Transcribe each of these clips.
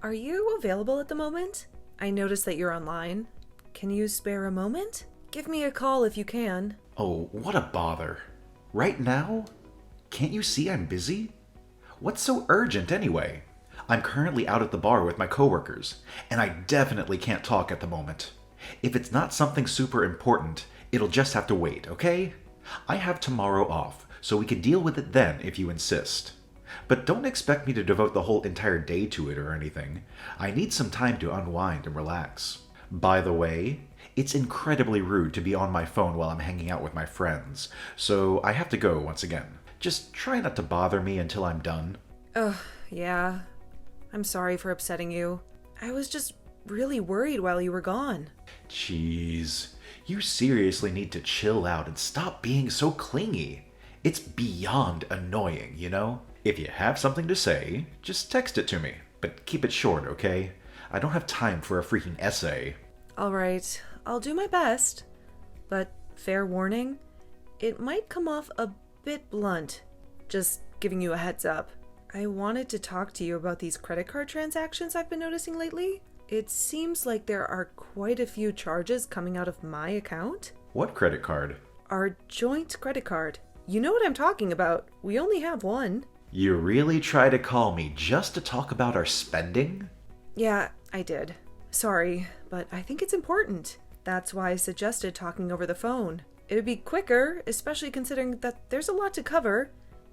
Are you available at the moment? I noticed that you're online. Can you spare a moment? Give me a call if you can. Oh, what a bother. Right now? Can't you see I'm busy? What's so urgent anyway? I'm currently out at the bar with my coworkers, and I definitely can't talk at the moment. If it's not something super important, it'll just have to wait, okay? I have tomorrow off, so we can deal with it then if you insist. But don't expect me to devote the whole entire day to it or anything. I need some time to unwind and relax. By the way, it's incredibly rude to be on my phone while I'm hanging out with my friends, so I have to go once again. Just try not to bother me until I'm done. Ugh, yeah. I'm sorry for upsetting you. I was just really worried while you were gone. Jeez, you seriously need to chill out and stop being so clingy. It's beyond annoying, you know? If you have something to say, just text it to me, but keep it short, okay? I don't have time for a freaking essay. Alright, I'll do my best. But fair warning, it might come off a bit blunt. Just giving you a heads up. I wanted to talk to you about these credit card transactions I've been noticing lately. It seems like there are quite a few charges coming out of my account. What credit card? Our joint credit card. You know what I'm talking about. We only have one. You really try to call me just to talk about our spending? Yeah, I did. Sorry, but I think it's important. That's why I suggested talking over the phone. It would be quicker, especially considering that there's a lot to cover,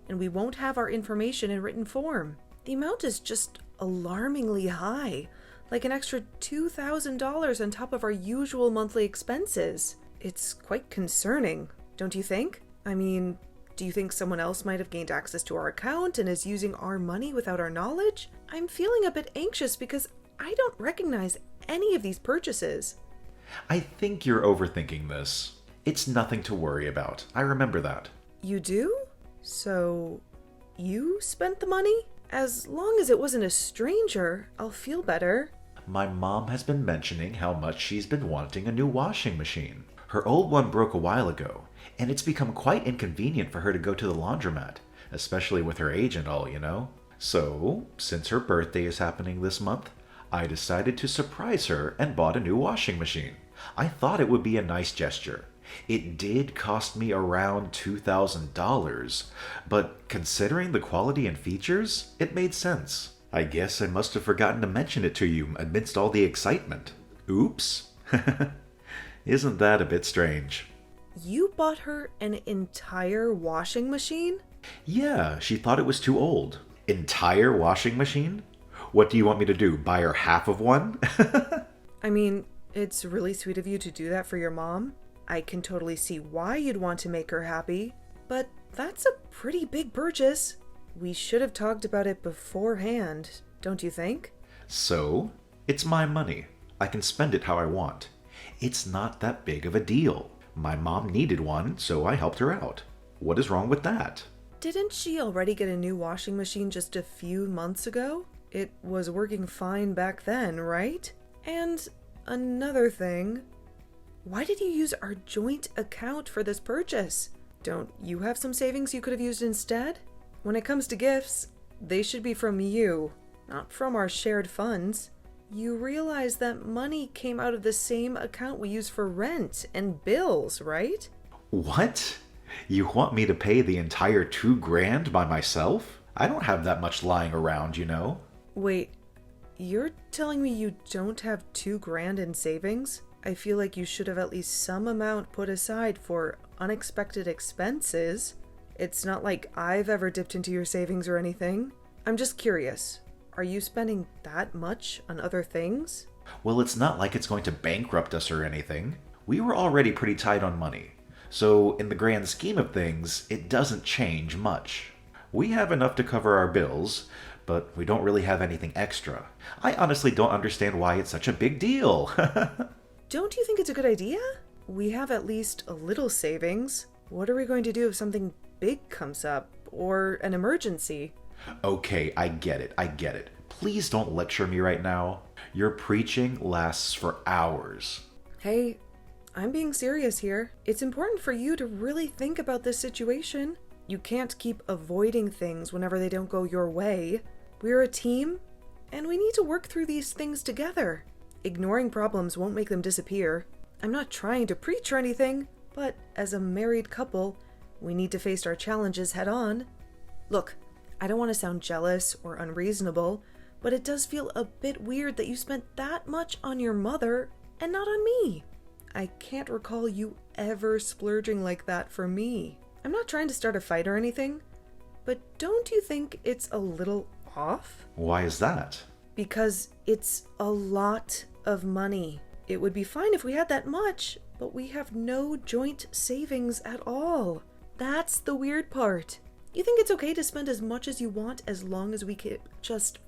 and we won't have our information in written form. The amount is just alarmingly high, like an extra $2,000 on top of our usual monthly expenses. It's quite concerning, don't you think? I mean, do you think someone else might have gained access to our account and is using our money without our knowledge? I'm feeling a bit anxious because I don't recognize any of these purchases. I think you're overthinking this. It's nothing to worry about. I remember that. You do? So, you spent the money? As long as it wasn't a stranger, I'll feel better. My mom has been mentioning how much she's been wanting a new washing machine. Her old one broke a while ago, and it's become quite inconvenient for her to go to the laundromat, especially with her age and all, you know? So, since her birthday is happening this month, I decided to surprise her and bought a new washing machine. I thought it would be a nice gesture. It did cost me around $2,000, but considering the quality and features, it made sense. I guess I must have forgotten to mention it to you amidst all the excitement. Oops. Isn't that a bit strange? You bought her an entire washing machine? Yeah, she thought it was too old. Entire washing machine? What do you want me to do, buy her half of one? I mean, it's really sweet of you to do that for your mom. I can totally see why you'd want to make her happy, but that's a pretty big purchase. We should have talked about it beforehand, don't you think? So, it's my money. I can spend it how I want. It's not that big of a deal. My mom needed one, so I helped her out. What is wrong with that? Didn't she already get a new washing machine just a few months ago? It was working fine back then, right? And another thing, why did you use our joint account for this purchase? Don't you have some savings you could have used instead? When it comes to gifts, they should be from you, not from our shared funds. You realize that money came out of the same account we use for rent and bills, right? What? You want me to pay the entire $2,000 by myself? I don't have that much lying around, you know. Wait, you're telling me you don't have $2,000 in savings? I feel like you should have at least some amount put aside for unexpected expenses. It's not like I've ever dipped into your savings or anything. I'm just curious. Are you spending that much on other things? Well, it's not like it's going to bankrupt us or anything. We were already pretty tight on money. So, in the grand scheme of things, it doesn't change much. We have enough to cover our bills, but we don't really have anything extra. I honestly don't understand why it's such a big deal. Don't you think it's a good idea? We have at least a little savings. What are we going to do if something big comes up, or an emergency? Okay, I get it. Please don't lecture me right now. Your preaching lasts for hours. Hey, I'm being serious here. It's important for you to really think about this situation. You can't keep avoiding things whenever they don't go your way. We're a team, and we need to work through these things together. Ignoring problems won't make them disappear. I'm not trying to preach or anything, but as a married couple, we need to face our challenges head on. Look, I don't want to sound jealous or unreasonable, but it does feel a bit weird that you spent that much on your mother and not on me. I can't recall you ever splurging like that for me. I'm not trying to start a fight or anything, but don't you think it's a little off? Why is that? Because it's a lot of money. It would be fine if we had that much, but we have no joint savings at all. That's the weird part. You think it's okay to spend as much as you want as long as we get just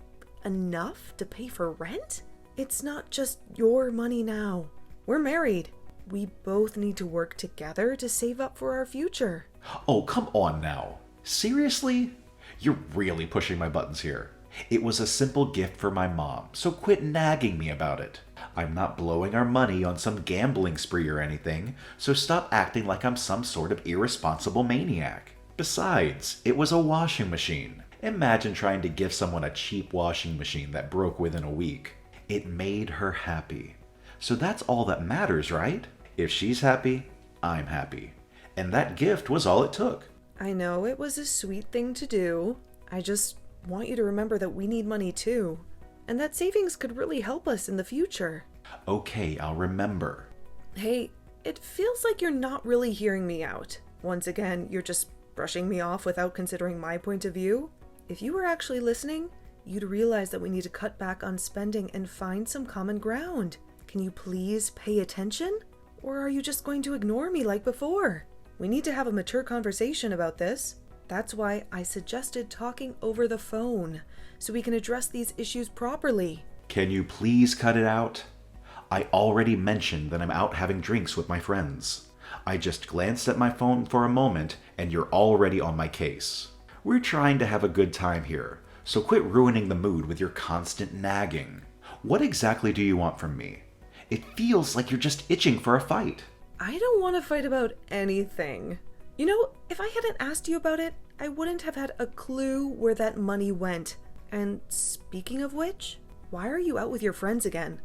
enough to pay for rent? It's not just your money now. We're married. We both need to work together to save up for our future. Oh, come on now. Seriously? You're really pushing my buttons here. It was a simple gift for my mom, so quit nagging me about it. I'm not blowing our money on some gambling spree or anything, so stop acting like I'm some sort of irresponsible maniac. Besides, it was a washing machine. Imagine trying to give someone a cheap washing machine that broke within a week. It made her happy. So that's all that matters, right? If she's happy, I'm happy. And that gift was all it took. I know it was a sweet thing to do. I just want you to remember that we need money too, and that savings could really help us in the future. Okay, I'll remember. Hey, it feels like you're not really hearing me out. Once again, you're just brushing me off without considering my point of view. If you were actually listening, you'd realize that we need to cut back on spending and find some common ground. Can you please pay attention? Or are you just going to ignore me like before? We need to have a mature conversation about this. That's why I suggested talking over the phone, so we can address these issues properly. Can you please cut it out? I already mentioned that I'm out having drinks with my friends. I just glanced at my phone for a moment, and you're already on my case. We're trying to have a good time here, so quit ruining the mood with your constant nagging. What exactly do you want from me? It feels like you're just itching for a fight. I don't want to fight about anything. You know, if I hadn't asked you about it, I wouldn't have had a clue where that money went. And speaking of which, why are you out with your friends again?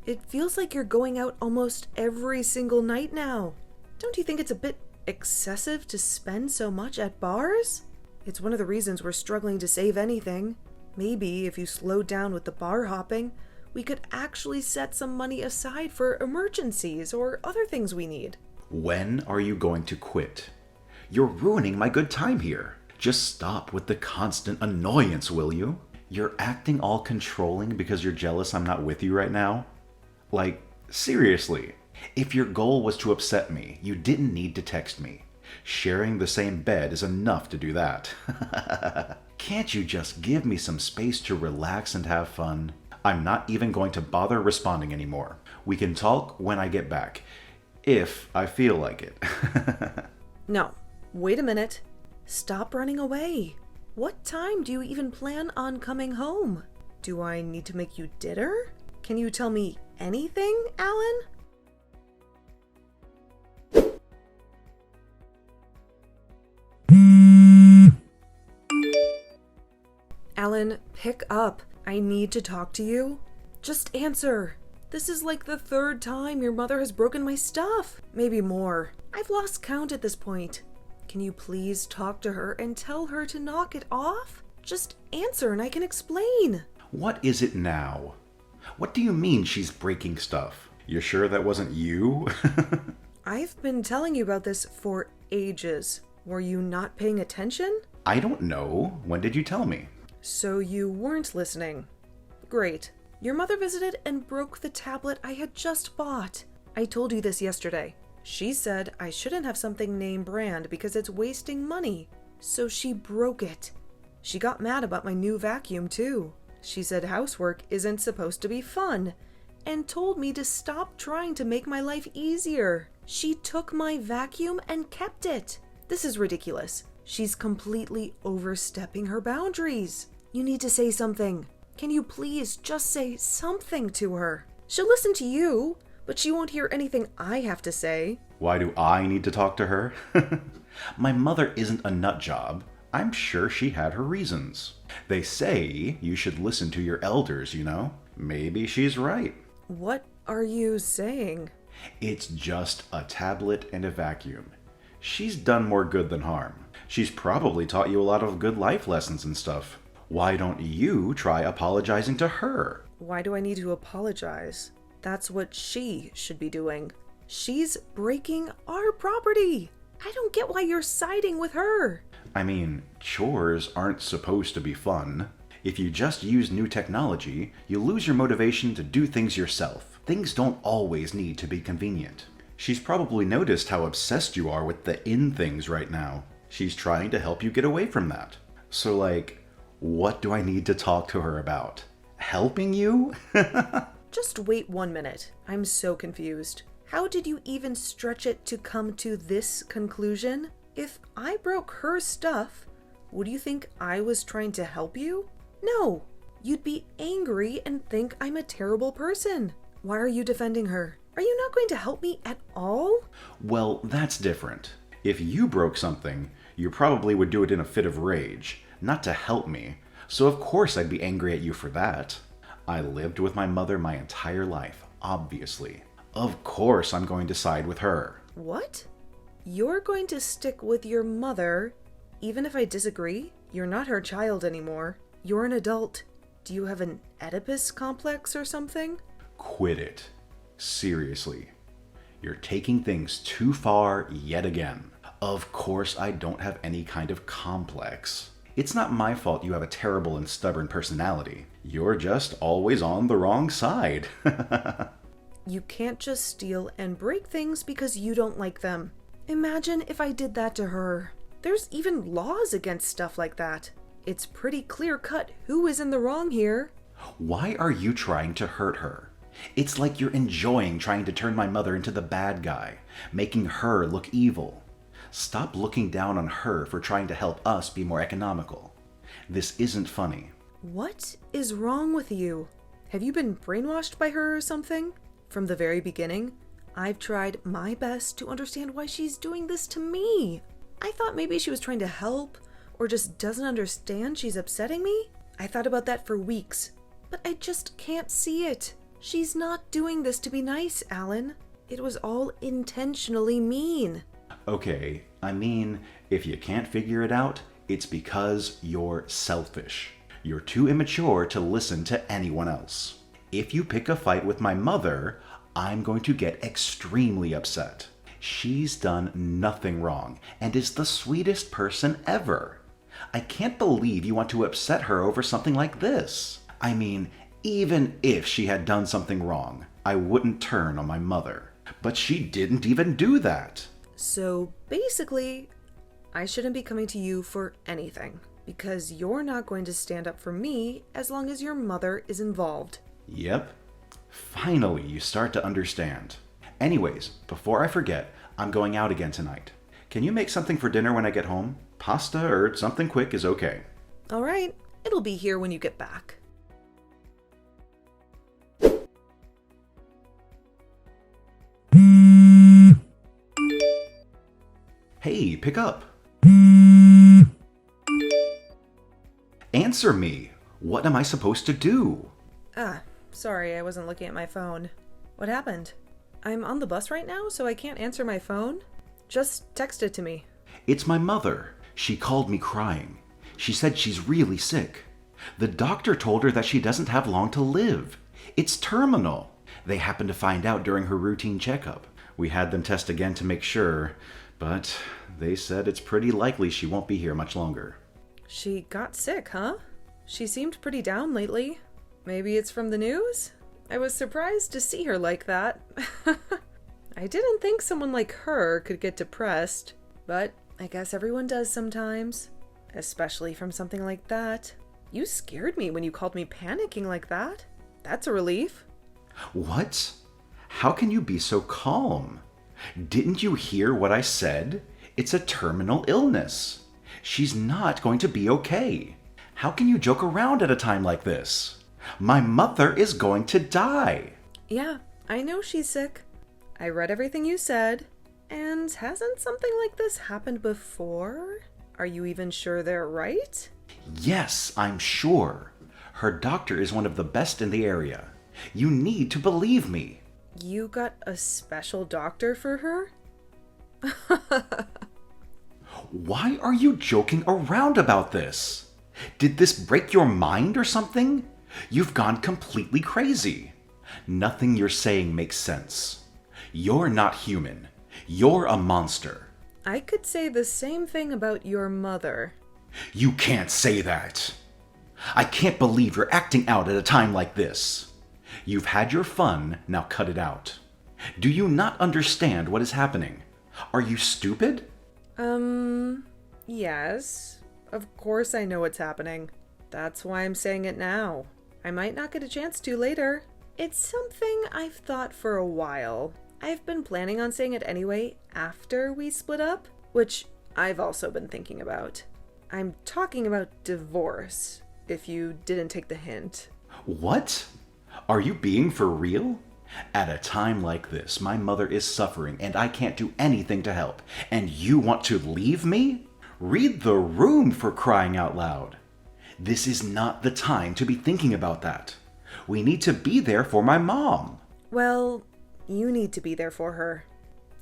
It feels like you're going out almost every single night now. Don't you think it's a bit excessive to spend so much at bars? It's one of the reasons we're struggling to save anything. Maybe if you slowed down with the bar hopping, we could actually set some money aside for emergencies or other things we need. When are you going to quit? You're ruining my good time here. Just stop with the constant annoyance, will you? You're acting all controlling because you're jealous I'm not with you right now? Like, seriously. If your goal was to upset me, you didn't need to text me. Sharing the same bed is enough to do that. Can't you just give me some space to relax and have fun? I'm not even going to bother responding anymore. We can talk when I get back, if I feel like it. No, wait a minute. Stop running away. What time do you even plan on coming home? Do I need to make you dinner? Can you tell me anything, Alan? Alan, pick up. I need to talk to you. Just answer. This is like the third time your mother has broken my stuff. Maybe more. I've lost count at this point. Can you please talk to her and tell her to knock it off? Just answer and I can explain. What is it now? What do you mean she's breaking stuff? You're sure that wasn't you? I've been telling you about this for ages. Were you not paying attention? I don't know. When did you tell me? So you weren't listening. Great. Your mother visited and broke the tablet I had just bought. I told you this yesterday. She said I shouldn't have something name brand because it's wasting money. So she broke it. She got mad about my new vacuum too. She said housework isn't supposed to be fun and told me to stop trying to make my life easier. She took my vacuum and kept it. This is ridiculous. She's completely overstepping her boundaries. You need to say something. Can you please just say something to her? She'll listen to you, but she won't hear anything I have to say. Why do I need to talk to her? My mother isn't a nut job. I'm sure she had her reasons. They say you should listen to your elders, you know? Maybe she's right. What are you saying? It's just a tablet and a vacuum. She's done more good than harm. She's probably taught you a lot of good life lessons and stuff. Why don't you try apologizing to her? Why do I need to apologize? That's what she should be doing. She's breaking our property. I don't get why you're siding with her. I mean, chores aren't supposed to be fun. If you just use new technology, you lose your motivation to do things yourself. Things don't always need to be convenient. She's probably noticed how obsessed you are with the in things right now. She's trying to help you get away from that. So what do I need to talk to her about? Helping you? Just wait 1 minute. I'm so confused. How did you even stretch it to come to this conclusion? If I broke her stuff, would you think I was trying to help you? No, you'd be angry and think I'm a terrible person. Why are you defending her? Are you not going to help me at all? Well, that's different. If you broke something, you probably would do it in a fit of rage, not to help me. So of course I'd be angry at you for that. I lived with my mother my entire life, obviously. Of course I'm going to side with her. What? You're going to stick with your mother, even if I disagree? You're not her child anymore. You're an adult. Do you have an Oedipus complex or something? Quit it. Seriously. You're taking things too far yet again. Of course I don't have any kind of complex. It's not my fault you have a terrible and stubborn personality. You're just always on the wrong side. You can't just steal and break things because you don't like them. Imagine if I did that to her. There's even laws against stuff like that. It's pretty clear-cut who is in the wrong here. Why are you trying to hurt her? It's like you're enjoying trying to turn my mother into the bad guy, making her look evil. Stop looking down on her for trying to help us be more economical. This isn't funny. What is wrong with you? Have you been brainwashed by her or something? From the very beginning, I've tried my best to understand why she's doing this to me. I thought maybe she was trying to help, or just doesn't understand she's upsetting me. I thought about that for weeks, but I just can't see it. She's not doing this to be nice, Alan. It was all intentionally mean. Okay, I mean, if you can't figure it out, it's because you're selfish. You're too immature to listen to anyone else. If you pick a fight with my mother, I'm going to get extremely upset. She's done nothing wrong and is the sweetest person ever. I can't believe you want to upset her over something like this. I mean, even if she had done something wrong, I wouldn't turn on my mother. But she didn't even do that. So basically, I shouldn't be coming to you for anything, because you're not going to stand up for me as long as your mother is involved. Yep. Finally, you start to understand. Anyways, before I forget, I'm going out again tonight. Can you make something for dinner when I get home? Pasta or something quick is okay. All right, it'll be here when you get back. Hey, pick up. Answer me. What am I supposed to do? Sorry, I wasn't looking at my phone. What happened? I'm on the bus right now, so I can't answer my phone. Just text it to me. It's my mother. She called me crying. She said she's really sick. The doctor told her that she doesn't have long to live. It's terminal. They happened to find out during her routine checkup. We had them test again to make sure, but they said it's pretty likely she won't be here much longer. She got sick, huh? She seemed pretty down lately. Maybe it's from the news? I was surprised to see her like that. I didn't think someone like her could get depressed, but I guess everyone does sometimes, especially from something like that. You scared me when you called me panicking like that. That's a relief. What? How can you be so calm? Didn't you hear what I said? It's a terminal illness. She's not going to be okay. How can you joke around at a time like this? My mother is going to die. Yeah, I know she's sick. I read everything you said. And hasn't something like this happened before? Are you even sure they're right? Yes, I'm sure. Her doctor is one of the best in the area. You need to believe me. You got a special doctor for her? Why are you joking around about this? Did this break your mind or something? You've gone completely crazy. Nothing you're saying makes sense. You're not human. You're a monster. I could say the same thing about your mother. You can't say that. I can't believe you're acting out at a time like this. You've had your fun, now cut it out. Do you not understand what is happening? Are you stupid? Yes. Of course I know what's happening. That's why I'm saying it now. I might not get a chance to later. It's something I've thought for a while. I've been planning on saying it anyway after we split up, which I've also been thinking about. I'm talking about divorce, if you didn't take the hint. What? Are you being for real? At a time like this, my mother is suffering and I can't do anything to help. And you want to leave me? Read the room, for crying out loud. This is not the time to be thinking about that. We need to be there for my mom. Well, you need to be there for her.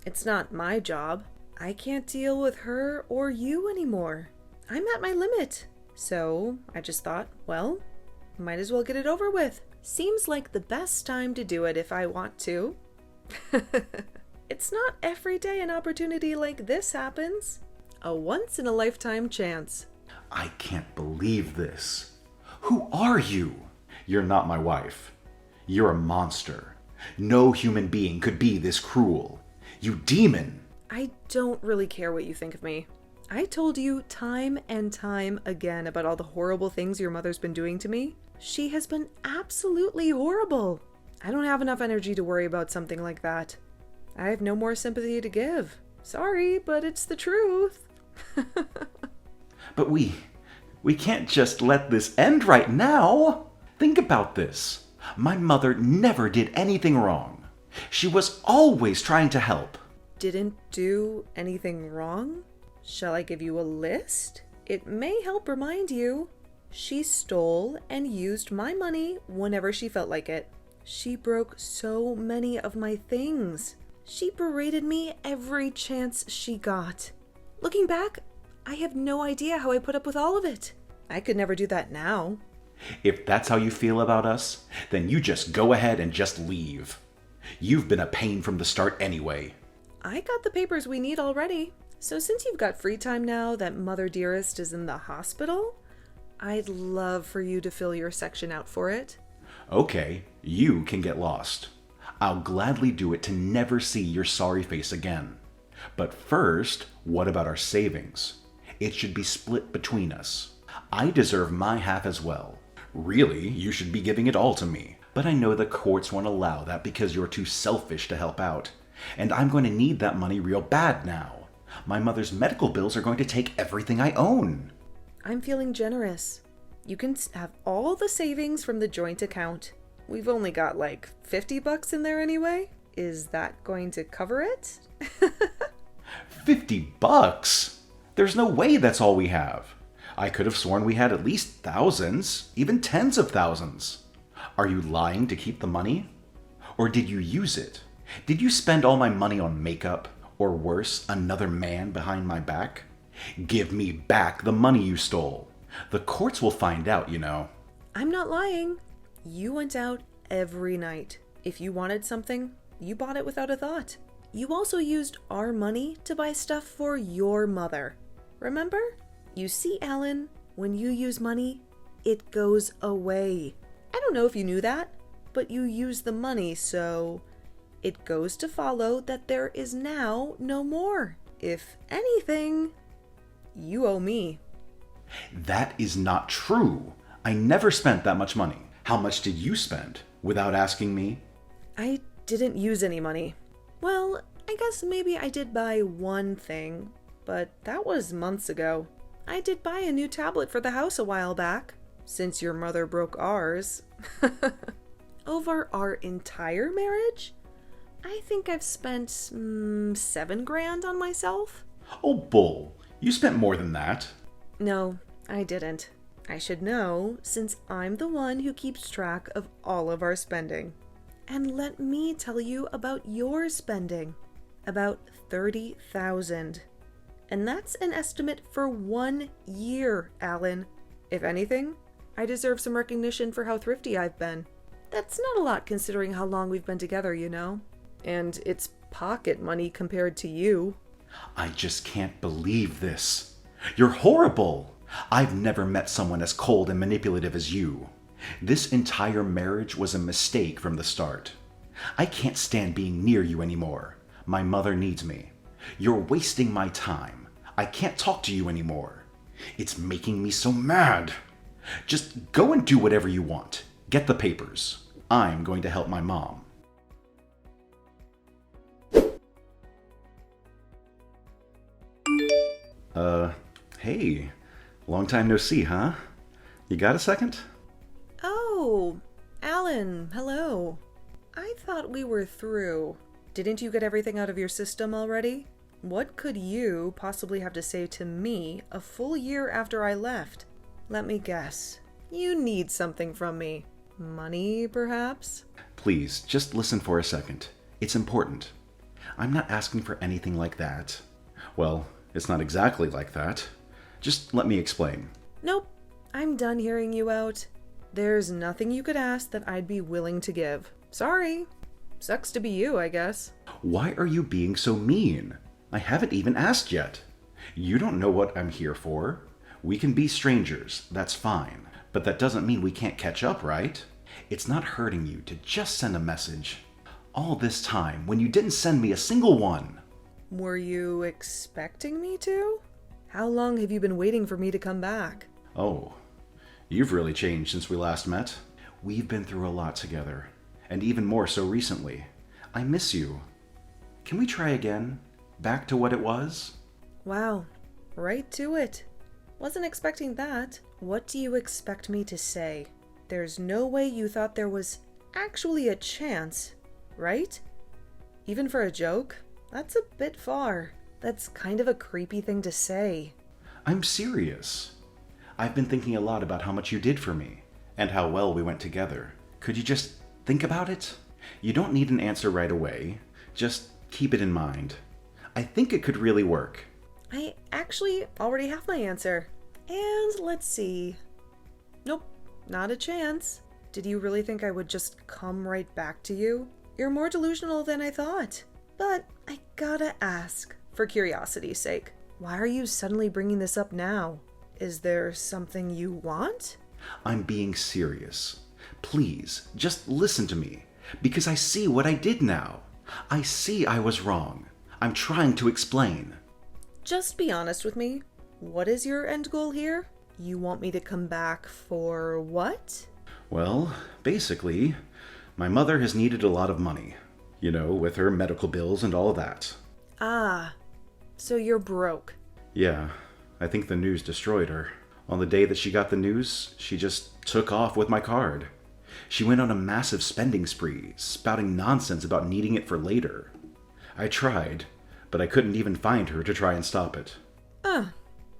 It's not my job. I can't deal with her or you anymore. I'm at my limit. So I just thought, well, might as well get it over with. Seems like the best time to do it if I want to. It's not every day an opportunity like this happens. A once-in-a-lifetime chance. I can't believe this. Who are you? You're not my wife. You're a monster. No human being could be this cruel. You demon! I don't really care what you think of me. I told you time and time again about all the horrible things your mother's been doing to me. She has been absolutely horrible. I don't have enough energy to worry about something like that. I have no more sympathy to give. Sorry, but it's the truth. But we can't just let this end right now. Think about this. My mother never did anything wrong. She was always trying to help. Didn't do anything wrong? Shall I give you a list? It may help remind you. She stole and used my money whenever she felt like it. She broke so many of my things. She berated me every chance she got. Looking back, I have no idea how I put up with all of it. I could never do that now. If that's how you feel about us, then you just go ahead and just leave. You've been a pain from the start anyway. I got the papers we need already. So since you've got free time now that Mother Dearest is in the hospital, I'd love for you to fill your section out for it. Okay, you can get lost. I'll gladly do it to never see your sorry face again. But first, what about our savings? It should be split between us. I deserve my half as well. Really, you should be giving it all to me. But I know the courts won't allow that because you're too selfish to help out. And I'm going to need that money real bad now. My mother's medical bills are going to take everything I own. I'm feeling generous. You can have all the savings from the joint account. We've only got like $50 in there anyway. Is that going to cover it? $50? There's no way that's all we have. I could have sworn we had at least thousands, even tens of thousands. Are you lying to keep the money? Or did you use it? Did you spend all my money on makeup? Or worse, another man behind my back? Give me back the money you stole. The courts will find out, you know. I'm not lying. You went out every night. If you wanted something, you bought it without a thought. You also used our money to buy stuff for your mother. Remember? You see, Alan, when you use money, it goes away. I don't know if you knew that, but you use the money, so it goes to follow that there is now no more. If anything, you owe me. That is not true. I never spent that much money. How much did you spend without asking me? I didn't use any money. Well, I guess maybe I did buy one thing, but that was months ago. I did buy a new tablet for the house a while back, since your mother broke ours. Over our entire marriage, I think I've spent $7,000 on myself. Oh, bull. You spent more than that. No, I didn't. I should know, since I'm the one who keeps track of all of our spending. And let me tell you about your spending. About $30,000. And that's an estimate for 1 year, Alan. If anything, I deserve some recognition for how thrifty I've been. That's not a lot considering how long we've been together, you know? And it's pocket money compared to you. I just can't believe this. You're horrible. I've never met someone as cold and manipulative as you. This entire marriage was a mistake from the start. I can't stand being near you anymore. My mother needs me. You're wasting my time. I can't talk to you anymore. It's making me so mad. Just go and do whatever you want. Get the papers. I'm going to help my mom. Hey. Long time no see, huh? You got a second? Oh, Alan, hello. I thought we were through. Didn't you get everything out of your system already? What could you possibly have to say to me a full year after I left? Let me guess. You need something from me. Money, perhaps? Please, just listen for a second. It's important. I'm not asking for anything like that. Well, it's not exactly like that. Just let me explain. Nope. I'm done hearing you out. There's nothing you could ask that I'd be willing to give. Sorry. Sucks to be you, I guess. Why are you being so mean? I haven't even asked yet. You don't know what I'm here for. We can be strangers, that's fine. But that doesn't mean we can't catch up, right? It's not hurting you to just send a message. All this time, when you didn't send me a single one. Were you expecting me to? How long have you been waiting for me to come back? Oh, you've really changed since we last met. We've been through a lot together, and even more so recently. I miss you. Can we try again? Back to what it was? Wow, right to it. Wasn't expecting that. What do you expect me to say? There's no way you thought there was actually a chance, right? Even for a joke? That's a bit far. That's kind of a creepy thing to say. I'm serious. I've been thinking a lot about how much you did for me, and how well we went together. Could you just think about it? You don't need an answer right away. Just keep it in mind. I think it could really work. I actually already have my answer. And let's see. Nope, not a chance. Did you really think I would just come right back to you? You're more delusional than I thought. But I gotta ask, for curiosity's sake, why are you suddenly bringing this up now? Is there something you want? I'm being serious. Please, just listen to me, because I see what I did now. I see I was wrong. I'm trying to explain. Just be honest with me. What is your end goal here? You want me to come back for what? Well, basically, my mother has needed a lot of money. You know, with her medical bills and all that. Ah, so you're broke. Yeah, I think the news destroyed her. On the day that she got the news, she just took off with my card. She went on a massive spending spree, spouting nonsense about needing it for later. I tried, but I couldn't even find her to try and stop it.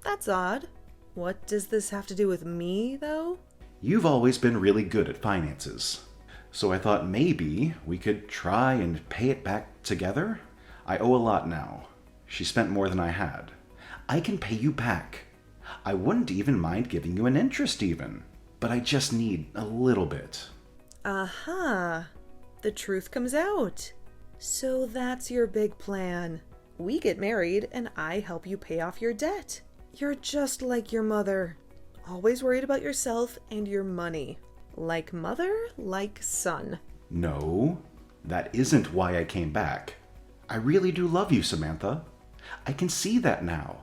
That's odd. What does this have to do with me, though? You've always been really good at finances. So I thought maybe we could try and pay it back together? I owe a lot now. She spent more than I had. I can pay you back. I wouldn't even mind giving you an interest even. But I just need a little bit. Aha. The truth comes out. So that's your big plan. We get married and I help you pay off your debt. You're just like your mother. Always worried about yourself and your money. Like mother, like son. No, that isn't why I came back. I really do love you, Samantha. I can see that now.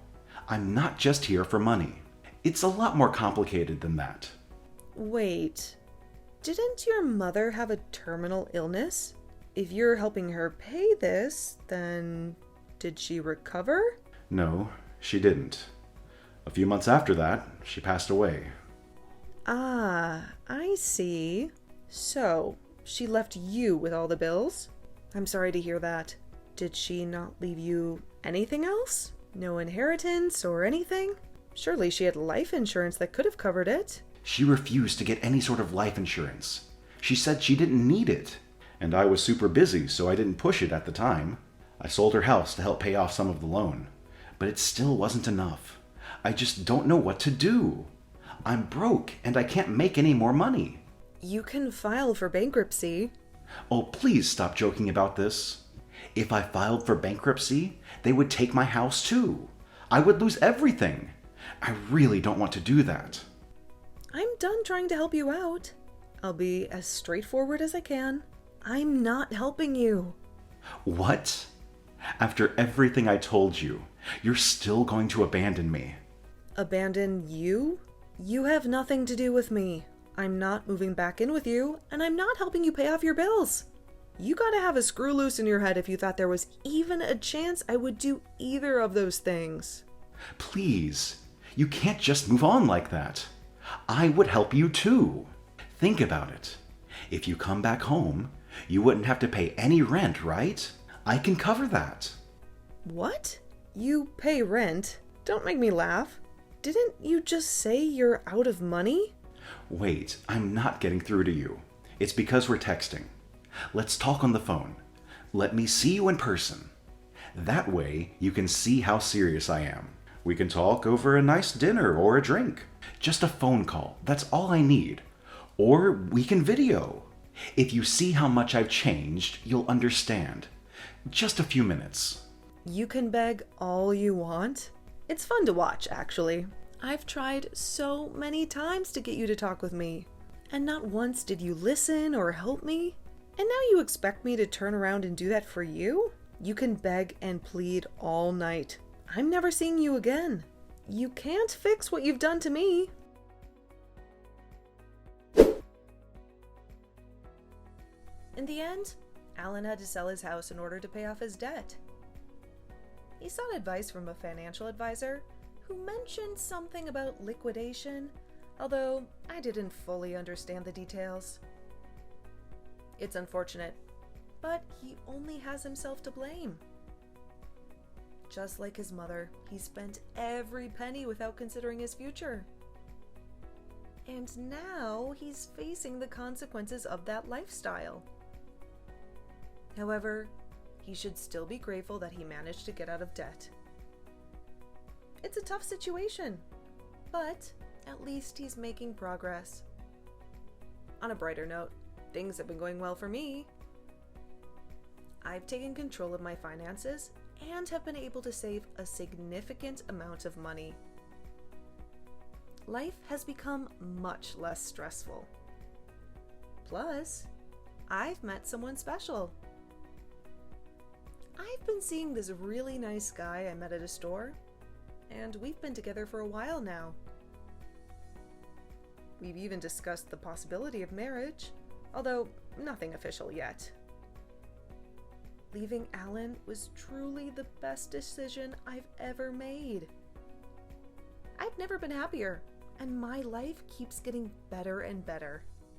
I'm not just here for money. It's a lot more complicated than that. Wait, didn't your mother have a terminal illness? If you're helping her pay this, then did she recover? No, she didn't. A few months after that, she passed away. Ah, I see. So, she left you with all the bills? I'm sorry to hear that. Did she not leave you anything else? No inheritance or anything? Surely she had life insurance that could have covered it. She refused to get any sort of life insurance. She said she didn't need it. And I was super busy, so I didn't push it at the time. I sold her house to help pay off some of the loan. But it still wasn't enough. I just don't know what to do. I'm broke, and I can't make any more money. You can file for bankruptcy. Oh, please stop joking about this. If I filed for bankruptcy, they would take my house too. I would lose everything. I really don't want to do that. I'm done trying to help you out. I'll be as straightforward as I can. I'm not helping you. What? After everything I told you, you're still going to abandon me? Abandon you? You have nothing to do with me. I'm not moving back in with you, and I'm not helping you pay off your bills. You gotta have a screw loose in your head if you thought there was even a chance I would do either of those things. Please, you can't just move on like that. I would help you too. Think about it. If you come back home, you wouldn't have to pay any rent, right? I can cover that. What? You pay rent? Don't make me laugh. Didn't you just say you're out of money? Wait, I'm not getting through to you. It's because we're texting. Let's talk on the phone. Let me see you in person. That way, you can see how serious I am. We can talk over a nice dinner or a drink. Just a phone call, that's all I need. Or we can video. If you see how much I've changed, you'll understand. Just a few minutes. You can beg all you want. It's fun to watch, actually. I've tried so many times to get you to talk with me, and not once did you listen or help me. And now you expect me to turn around and do that for you? You can beg and plead all night. I'm never seeing you again. You can't fix what you've done to me. In the end, Alan had to sell his house in order to pay off his debt. He sought advice from a financial advisor who mentioned something about liquidation, although I didn't fully understand the details. It's unfortunate, but he only has himself to blame. Just like his mother, he spent every penny without considering his future. And now he's facing the consequences of that lifestyle. However, he should still be grateful that he managed to get out of debt. It's a tough situation, but at least he's making progress. On a brighter note, things have been going well for me. I've taken control of my finances and have been able to save a significant amount of money. Life has become much less stressful. Plus, I've met someone special. I've been seeing this really nice guy I met at a store, and we've been together for a while now. We've even discussed the possibility of marriage, although nothing official yet. Leaving Alan was truly the best decision I've ever made. I've never been happier, and my life keeps getting better and better.